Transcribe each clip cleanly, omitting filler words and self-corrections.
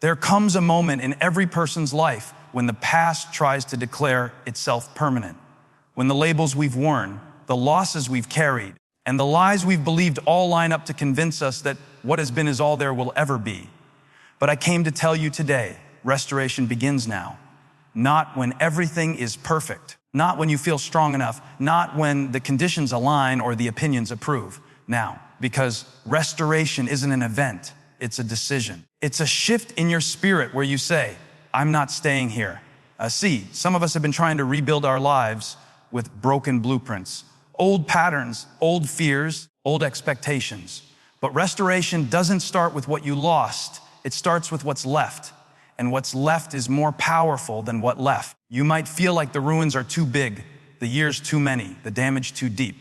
There comes a moment in every person's life when the past tries to declare itself permanent, when the labels we've worn, the losses we've carried, and the lies we've believed all line up to convince us that what has been is all there will ever be. But I came to tell you today, restoration begins now. Not when everything is perfect, not when you feel strong enough, not when the conditions align or the opinions approve. Now, because restoration isn't an event, it's a decision. It's a shift in your spirit where you say, I'm not staying here. Some of us have been trying to rebuild our lives with broken blueprints, old patterns, old fears, old expectations. But restoration doesn't start with what you lost. It starts with what's left. And what's left is more powerful than what left. You might feel like the ruins are too big, the years too many, the damage too deep.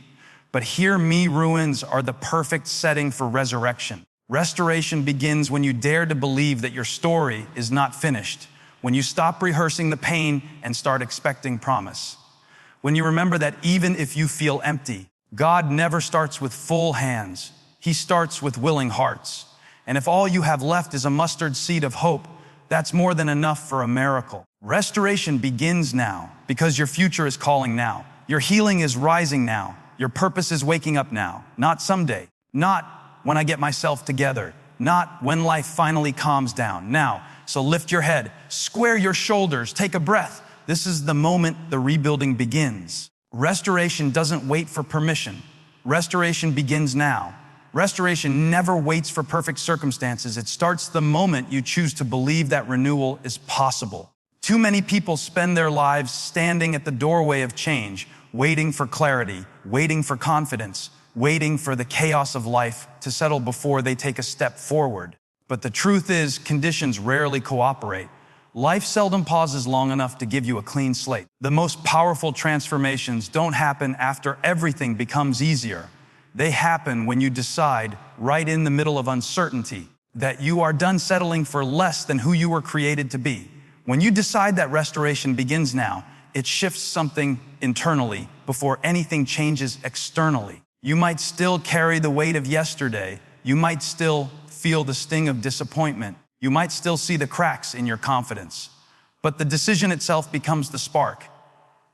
But hear me, ruins are the perfect setting for resurrection. Restoration begins when you dare to believe that your story is not finished, when you stop rehearsing the pain and start expecting promise. When you remember that even if you feel empty, God never starts with full hands. He starts with willing hearts. And if all you have left is a mustard seed of hope, that's more than enough for a miracle. Restoration begins now because your future is calling now. Your healing is rising now. Your purpose is waking up now, not someday, not when I get myself together, not when life finally calms down. Now, so lift your head, square your shoulders, take a breath. This is the moment the rebuilding begins. Restoration doesn't wait for permission. Restoration begins now. Restoration never waits for perfect circumstances. It starts the moment you choose to believe that renewal is possible. Too many people spend their lives standing at the doorway of change, waiting for clarity, waiting for confidence, waiting for the chaos of life to settle before they take a step forward. But the truth is, conditions rarely cooperate. Life seldom pauses long enough to give you a clean slate. The most powerful transformations don't happen after everything becomes easier. They happen when you decide, right in the middle of uncertainty, that you are done settling for less than who you were created to be. When you decide that restoration begins now, it shifts something internally before anything changes externally. You might still carry the weight of yesterday. You might still feel the sting of disappointment. You might still see the cracks in your confidence. But the decision itself becomes the spark.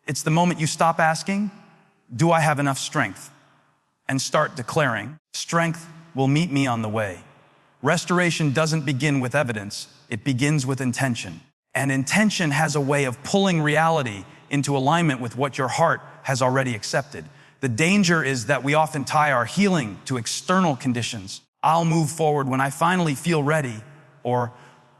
It's the moment you stop asking, do I have enough strength? And start declaring, strength will meet me on the way. Restoration doesn't begin with evidence, it begins with intention. And intention has a way of pulling reality into alignment with what your heart has already accepted. The danger is that we often tie our healing to external conditions. I'll move forward when I finally feel ready, or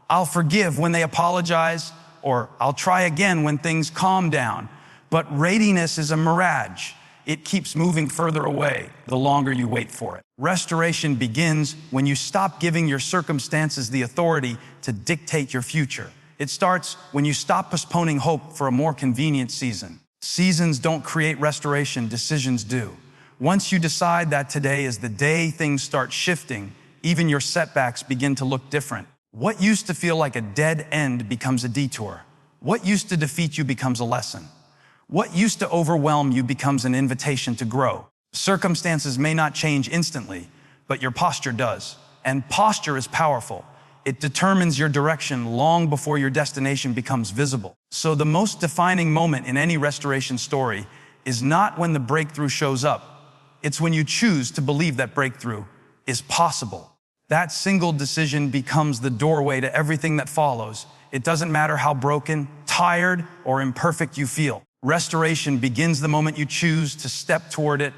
I'll forgive when they apologize, or I'll try again when things calm down. But readiness is a mirage. It keeps moving further away the longer you wait for it. Restoration begins when you stop giving your circumstances the authority to dictate your future. It starts when you stop postponing hope for a more convenient season. Seasons don't create restoration, decisions do. Once you decide that today is the day things start shifting, even your setbacks begin to look different. What used to feel like a dead end becomes a detour. What used to defeat you becomes a lesson. What used to overwhelm you becomes an invitation to grow. Circumstances may not change instantly, but your posture does. And posture is powerful. It determines your direction long before your destination becomes visible. So the most defining moment in any restoration story is not when the breakthrough shows up. It's when you choose to believe that breakthrough is possible. That single decision becomes the doorway to everything that follows. It doesn't matter how broken, tired, or imperfect you feel. Restoration begins the moment you choose to step toward it,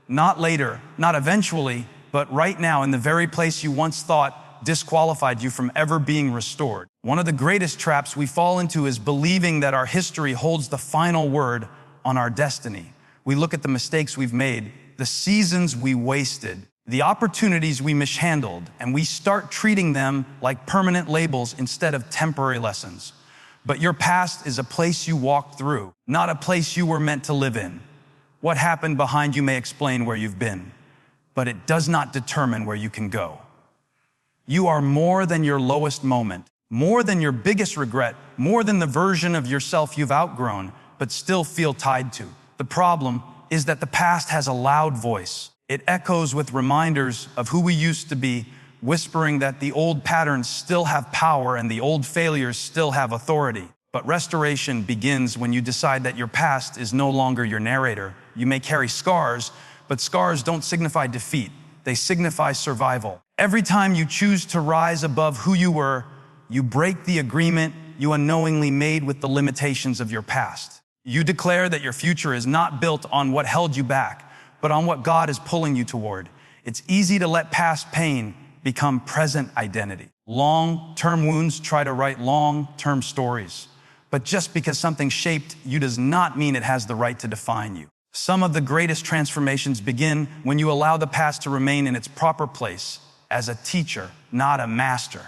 not later, not eventually, but right now in the very place you once thought disqualified you from ever being restored. One of the greatest traps we fall into is believing that our history holds the final word on our destiny. We look at the mistakes we've made, the seasons we wasted, the opportunities we mishandled, and we start treating them like permanent labels instead of temporary lessons. But your past is a place you walked through, not a place you were meant to live in. What happened behind you may explain where you've been, but it does not determine where you can go. You are more than your lowest moment, more than your biggest regret, more than the version of yourself you've outgrown, but still feel tied to. The problem is that the past has a loud voice. It echoes with reminders of who we used to be, whispering that the old patterns still have power and the old failures still have authority. But restoration begins when you decide that your past is no longer your narrator. You may carry scars, but scars don't signify defeat. They signify survival. Every time you choose to rise above who you were, you break the agreement you unknowingly made with the limitations of your past. You declare that your future is not built on what held you back, but on what God is pulling you toward. It's easy to let past pain become present identity. Long-term wounds try to write long-term stories. But just because something shaped you does not mean it has the right to define you. Some of the greatest transformations begin when you allow the past to remain in its proper place as a teacher, not a master.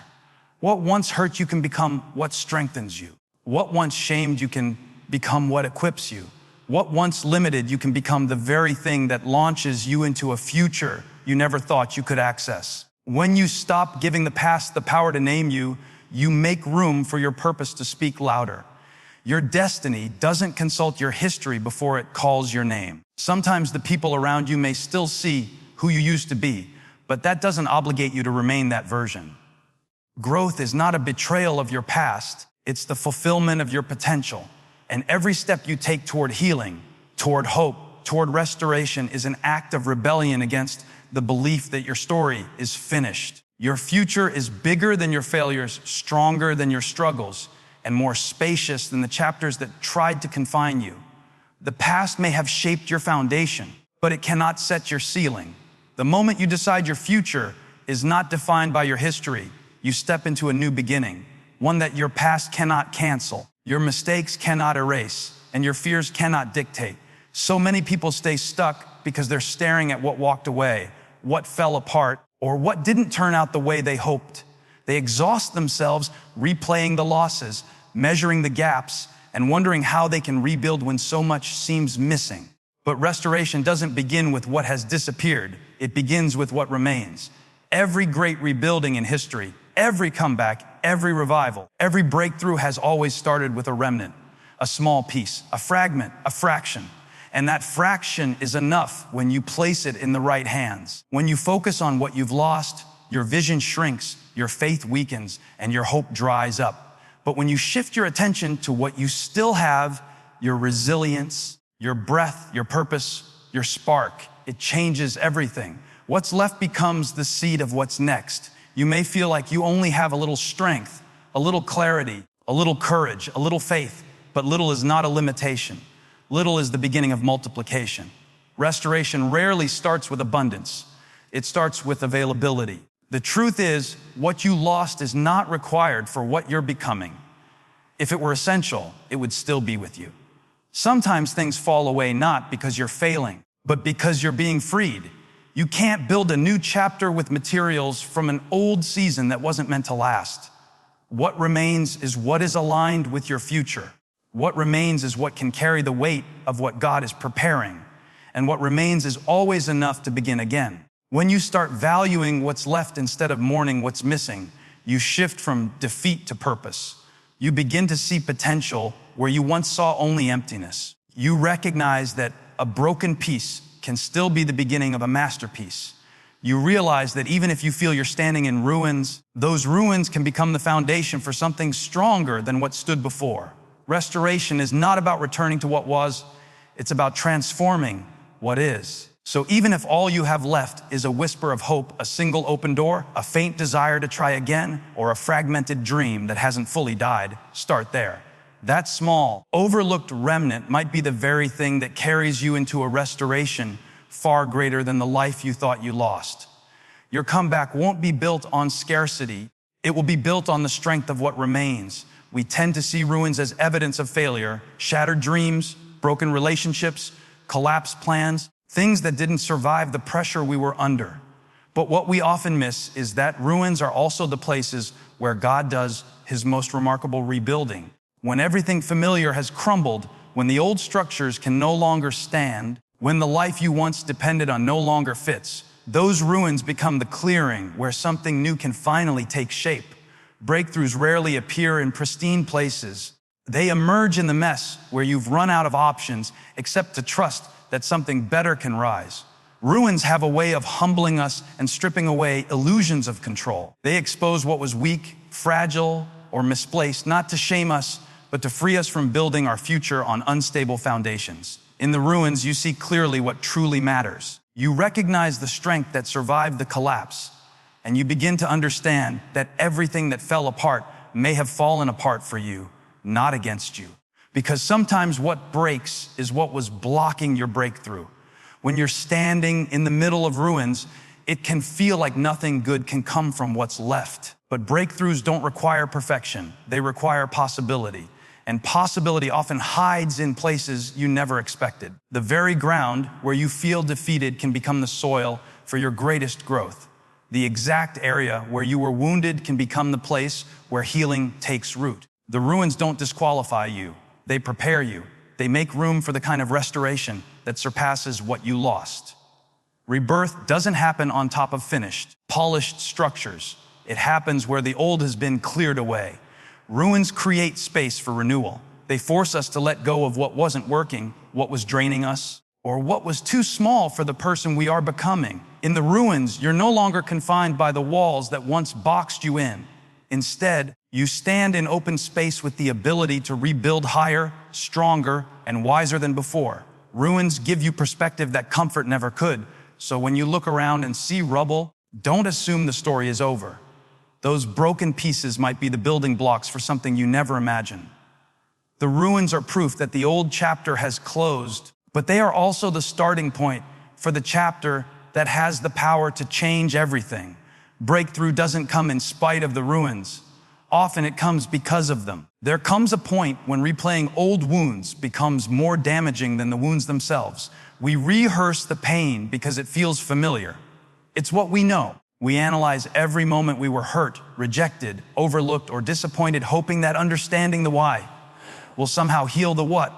What once hurt you can become what strengthens you. What once shamed you can become what equips you. What once limited you can become the very thing that launches you into a future you never thought you could access. When you stop giving the past the power to name you, you make room for your purpose to speak louder. Your destiny doesn't consult your history before it calls your name. Sometimes the people around you may still see who you used to be, but that doesn't obligate you to remain that version. Growth is not a betrayal of your past, it's the fulfillment of your potential. And every step you take toward healing, toward hope, toward restoration is an act of rebellion against the belief that your story is finished. Your future is bigger than your failures, stronger than your struggles, and more spacious than the chapters that tried to confine you. The past may have shaped your foundation, but it cannot set your ceiling. The moment you decide your future is not defined by your history, you step into a new beginning, one that your past cannot cancel, your mistakes cannot erase, and your fears cannot dictate. So many people stay stuck because they're staring at what walked away, what fell apart, or what didn't turn out the way they hoped. They exhaust themselves replaying the losses, measuring the gaps, and wondering how they can rebuild when so much seems missing. But restoration doesn't begin with what has disappeared. It begins with what remains. Every great rebuilding in history, every comeback, every revival, every breakthrough has always started with a remnant, a small piece, a fragment, a fraction. And that fraction is enough when you place it in the right hands. When you focus on what you've lost, your vision shrinks, your faith weakens, and your hope dries up. But when you shift your attention to what you still have, your resilience, your breath, your purpose, your spark, it changes everything. What's left becomes the seed of what's next. You may feel like you only have a little strength, a little clarity, a little courage, a little faith, but little is not a limitation. Little is the beginning of multiplication. Restoration rarely starts with abundance. It starts with availability. The truth is, what you lost is not required for what you're becoming. If it were essential, it would still be with you. Sometimes things fall away not because you're failing, but because you're being freed. You can't build a new chapter with materials from an old season that wasn't meant to last. What remains is what is aligned with your future. What remains is what can carry the weight of what God is preparing. And what remains is always enough to begin again. When you start valuing what's left instead of mourning what's missing, you shift from defeat to purpose. You begin to see potential where you once saw only emptiness. You recognize that a broken piece can still be the beginning of a masterpiece. You realize that even if you feel you're standing in ruins, those ruins can become the foundation for something stronger than what stood before. Restoration is not about returning to what was, it's about transforming what is. So even if all you have left is a whisper of hope, a single open door, a faint desire to try again, or a fragmented dream that hasn't fully died, start there. That small, overlooked remnant might be the very thing that carries you into a restoration far greater than the life you thought you lost. Your comeback won't be built on scarcity. It will be built on the strength of what remains. We tend to see ruins as evidence of failure, shattered dreams, broken relationships, collapsed plans, things that didn't survive the pressure we were under. But what we often miss is that ruins are also the places where God does his most remarkable rebuilding. When everything familiar has crumbled, when the old structures can no longer stand, when the life you once depended on no longer fits, those ruins become the clearing where something new can finally take shape. Breakthroughs rarely appear in pristine places. They emerge in the mess where you've run out of options except to trust that something better can rise. Ruins have a way of humbling us and stripping away illusions of control. They expose what was weak, fragile, or misplaced, not to shame us, but to free us from building our future on unstable foundations. In the ruins, you see clearly what truly matters. You recognize the strength that survived the collapse, and you begin to understand that everything that fell apart may have fallen apart for you, not against you. Because sometimes what breaks is what was blocking your breakthrough. When you're standing in the middle of ruins, it can feel like nothing good can come from what's left. But breakthroughs don't require perfection. They require possibility. And possibility often hides in places you never expected. The very ground where you feel defeated can become the soil for your greatest growth. The exact area where you were wounded can become the place where healing takes root. The ruins don't disqualify you. They prepare you. They make room for the kind of restoration that surpasses what you lost. Rebirth doesn't happen on top of finished, polished structures. It happens where the old has been cleared away. Ruins create space for renewal. They force us to let go of what wasn't working, what was draining us, or what was too small for the person we are becoming. In the ruins, you're no longer confined by the walls that once boxed you in. Instead, you stand in open space with the ability to rebuild higher, stronger, and wiser than before. Ruins give you perspective that comfort never could. So when you look around and see rubble, don't assume the story is over. Those broken pieces might be the building blocks for something you never imagined. The ruins are proof that the old chapter has closed, but they are also the starting point for the chapter that has the power to change everything. Breakthrough doesn't come in spite of the ruins. Often it comes because of them. There comes a point when replaying old wounds becomes more damaging than the wounds themselves. We rehearse the pain because it feels familiar. It's what we know. We analyze every moment we were hurt, rejected, overlooked, or disappointed, hoping that understanding the why will somehow heal the what.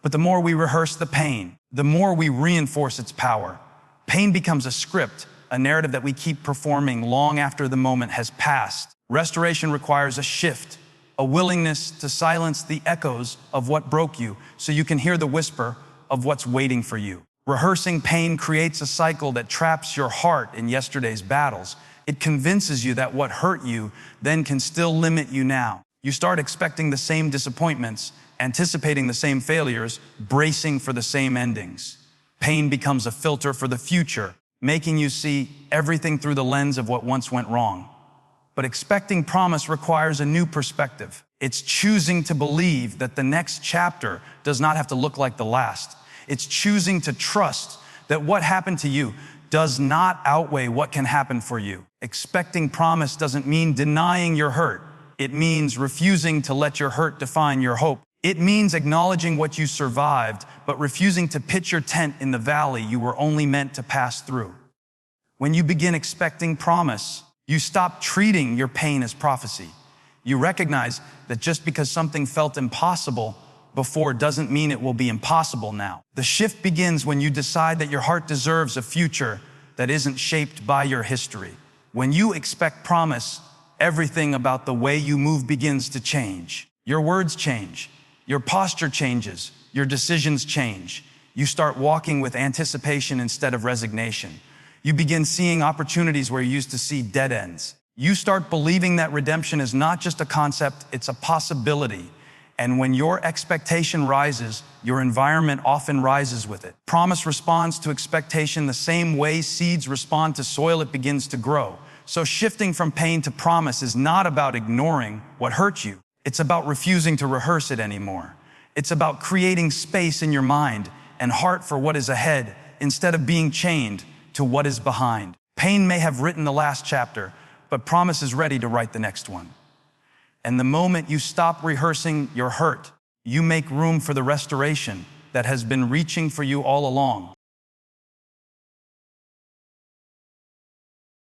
But the more we rehearse the pain, the more we reinforce its power. Pain becomes a script, a narrative that we keep performing long after the moment has passed. Restoration requires a shift, a willingness to silence the echoes of what broke you so you can hear the whisper of what's waiting for you. Rehearsing pain creates a cycle that traps your heart in yesterday's battles. It convinces you that what hurt you then can still limit you now. You start expecting the same disappointments, anticipating the same failures, bracing for the same endings. Pain becomes a filter for the future, making you see everything through the lens of what once went wrong. But expecting promise requires a new perspective. It's choosing to believe that the next chapter does not have to look like the last. It's choosing to trust that what happened to you does not outweigh what can happen for you. Expecting promise doesn't mean denying your hurt. It means refusing to let your hurt define your hope. It means acknowledging what you survived, but refusing to pitch your tent in the valley you were only meant to pass through. When you begin expecting promise, you stop treating your pain as prophecy. You recognize that just because something felt impossible before doesn't mean it will be impossible now. The shift begins when you decide that your heart deserves a future that isn't shaped by your history. When you expect promise, everything about the way you move begins to change. Your words change. Your posture changes. Your decisions change. You start walking with anticipation instead of resignation. You begin seeing opportunities where you used to see dead ends. You start believing that redemption is not just a concept, it's a possibility. And when your expectation rises, your environment often rises with it. Promise responds to expectation the same way seeds respond to soil it begins to grow. So shifting from pain to promise is not about ignoring what hurt you. It's about refusing to rehearse it anymore. It's about creating space in your mind and heart for what is ahead instead of being chained to what is behind. Pain may have written the last chapter, but promise is ready to write the next one. And the moment you stop rehearsing your hurt, you make room for the restoration that has been reaching for you all along.